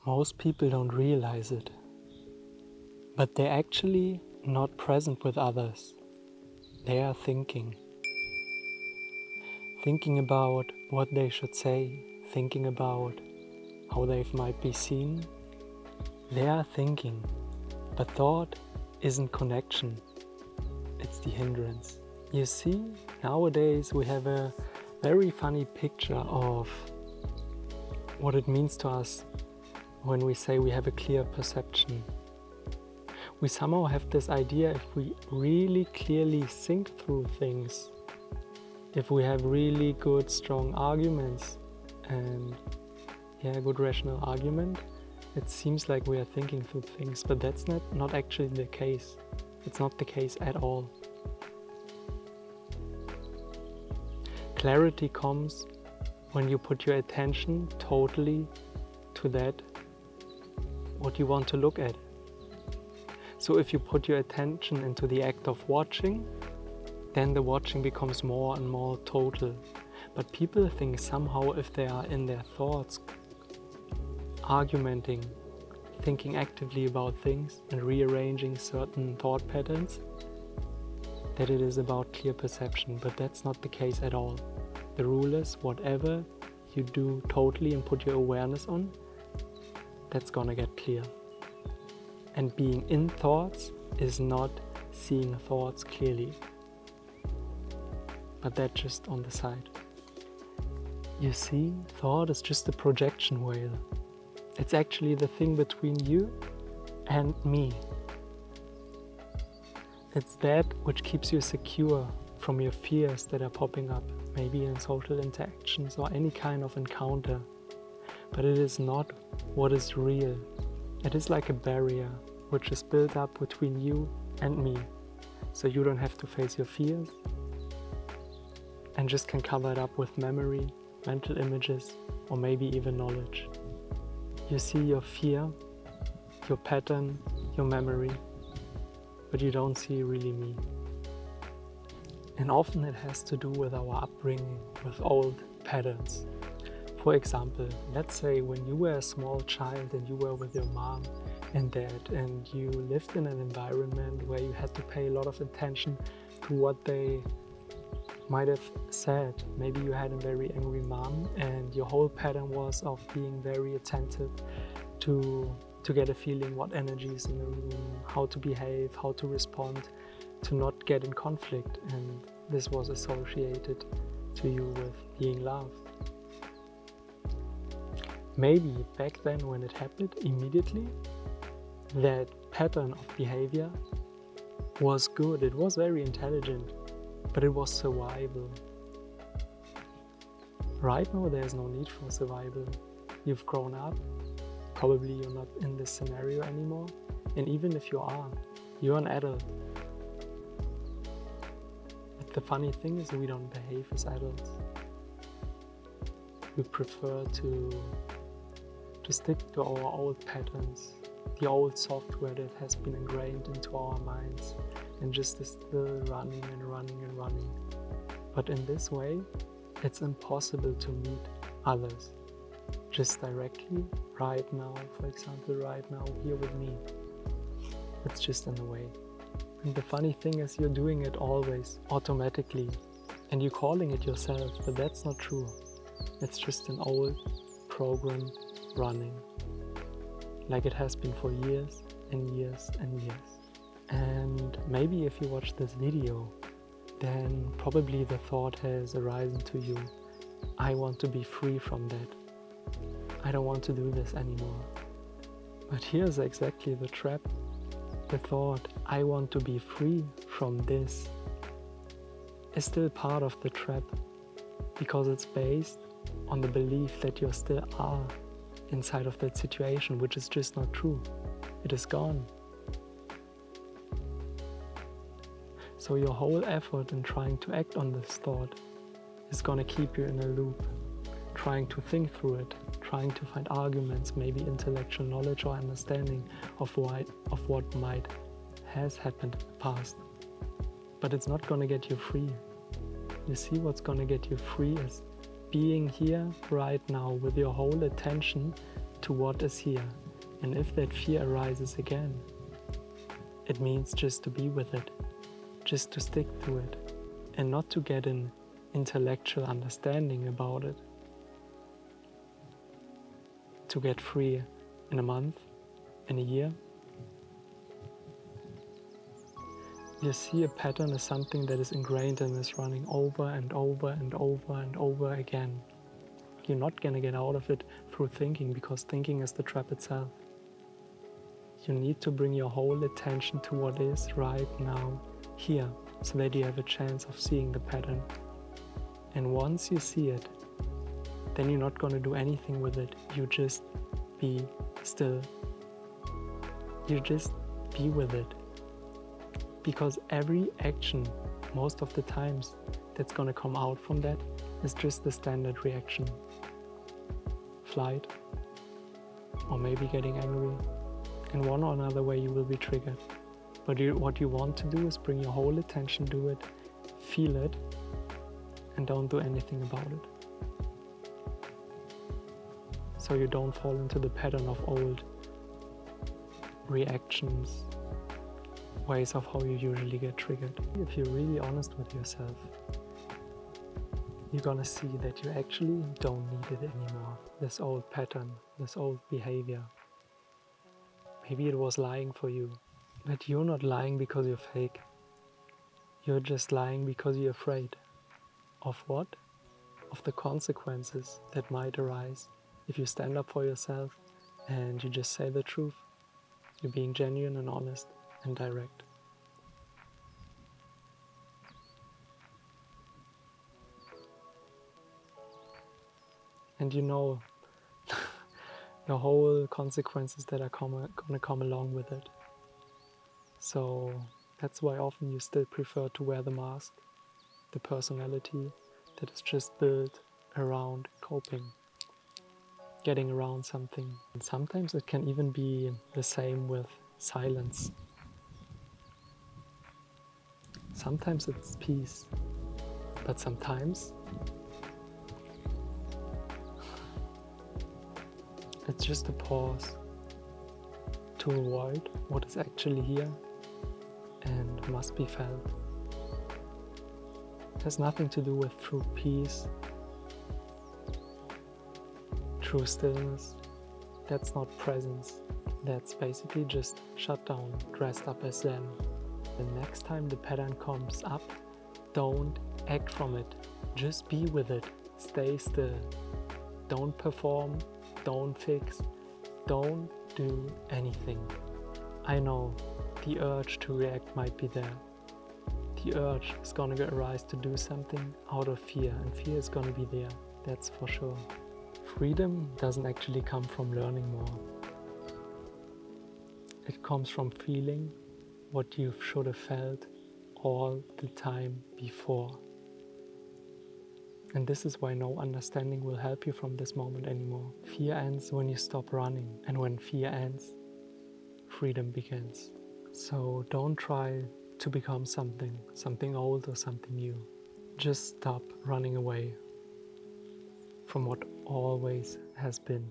Most people don't realize it, but they're actually not present with others. They are thinking about what they should say, thinking about how they might be seen. They are thinking, but thought isn't connection, it's the hindrance. You see, nowadays we have a very funny picture of what it means to us when we say we have a clear perception. We somehow have this idea, if we really clearly think through things, if we have really good strong arguments and good rational argument, it seems like we are thinking through things, but that's not actually the case. It's not the case at all. Clarity comes when you put your attention totally to that what you want to look at. So if you put your attention into the act of watching, then the watching becomes more and more total. But people think somehow if they are in their thoughts, argumenting, thinking actively about things and rearranging certain thought patterns, that it is about clear perception, but that's not the case at all. The rule is whatever you do totally and put your awareness on, that's gonna get clear. And being in thoughts is not seeing thoughts clearly, but that's just on the side. You see, thought is just a projection veil. It's actually the thing between you and me. It's that which keeps you secure from your fears that are popping up, maybe in social interactions or any kind of encounter. But it is not what is real. It is like a barrier which is built up between you and me. So you don't have to face your fears and just can cover it up with memory, mental images, or maybe even knowledge. You see your fear, your pattern, your memory, but you don't see really me. And often it has to do with our upbringing, with old patterns. For example, let's say when you were a small child and you were with your mom and dad and you lived in an environment where you had to pay a lot of attention to what they might have said. Maybe you had a very angry mom and your whole pattern was of being very attentive to get a feeling what energy is in the room, how to behave, how to respond, to not get in conflict, and this was associated to you with being loved. Maybe back then when it happened immediately, that pattern of behavior was good, it was very intelligent, but it was survival. Right now there's no need for survival. You've grown up, probably you're not in this scenario anymore, and even if you are, you're an adult. But the funny thing is we don't behave as adults. We prefer to stick to our old patterns, the old software that has been ingrained into our minds and just is still running and running and running. But in this way, it's impossible to meet others just directly, right now, for example, right now here with me. It's just in the way. And the funny thing is you're doing it always, automatically, and you're calling it yourself, but that's not true. It's just an old program running, like it has been for years and years and years. And maybe if you watch this video, then probably the thought has arisen to you, I want to be free from that. I don't want to do this anymore. But here's exactly the trap. The thought, I want to be free from this, is still part of the trap, because it's based on the belief that you still are inside of that situation, which is just not true. It is gone. So your whole effort in trying to act on this thought is gonna keep you in a loop, trying to think through it, trying to find arguments, maybe intellectual knowledge or understanding of what might has happened in the past. But it's not gonna get you free. You see, what's gonna get you free is being here right now with your whole attention to what is here. And if that fear arises again, it means just to be with it, just to stick to it, and not to get an intellectual understanding about it. To get free in a month, in a year. You see, a pattern is something that is ingrained and is running over and over and over and over again. You're not gonna get out of it through thinking, because thinking is the trap itself. You need to bring your whole attention to what is right now, here, so that you have a chance of seeing the pattern. And once you see it, then you're not gonna do anything with it. You just be still. You just be with it. Because every action, most of the times, that's gonna come out from that is just the standard reaction. Flight, or maybe getting angry. In one or another way you will be triggered. But what you want to do is bring your whole attention to it, feel it, and don't do anything about it. So you don't fall into the pattern of old reactions, ways of how you usually get triggered. If you're really honest with yourself, you're gonna see that you actually don't need it anymore. This old pattern, this old behavior. Maybe it was lying for you, but you're not lying because you're fake. You're just lying because you're afraid. Of what? Of the consequences that might arise if you stand up for yourself and you just say the truth. You're being genuine and honest and direct. And you know the whole consequences that are gonna come along with it. So that's why often you still prefer to wear the mask, the personality that is just built around coping, getting around something. And sometimes it can even be the same with silence. Sometimes it's peace, but sometimes it's just a pause to avoid what is actually here and must be felt. It has nothing to do with true peace, true stillness. That's not presence. That's basically just shut down, dressed up as Zen. The next time the pattern comes up, don't act from it. Just be with it. Stay still. Don't perform. Don't fix. Don't do anything. I know the urge to react might be there. The urge is gonna arise to do something out of fear, and fear is gonna be there, that's for sure. Freedom doesn't actually come from learning more. It comes from feeling what you should have felt all the time before. And this is why no understanding will help you from this moment anymore. Fear ends when you stop running, and when fear ends, freedom begins. So don't try to become something old or something new. Just stop running away from what always has been.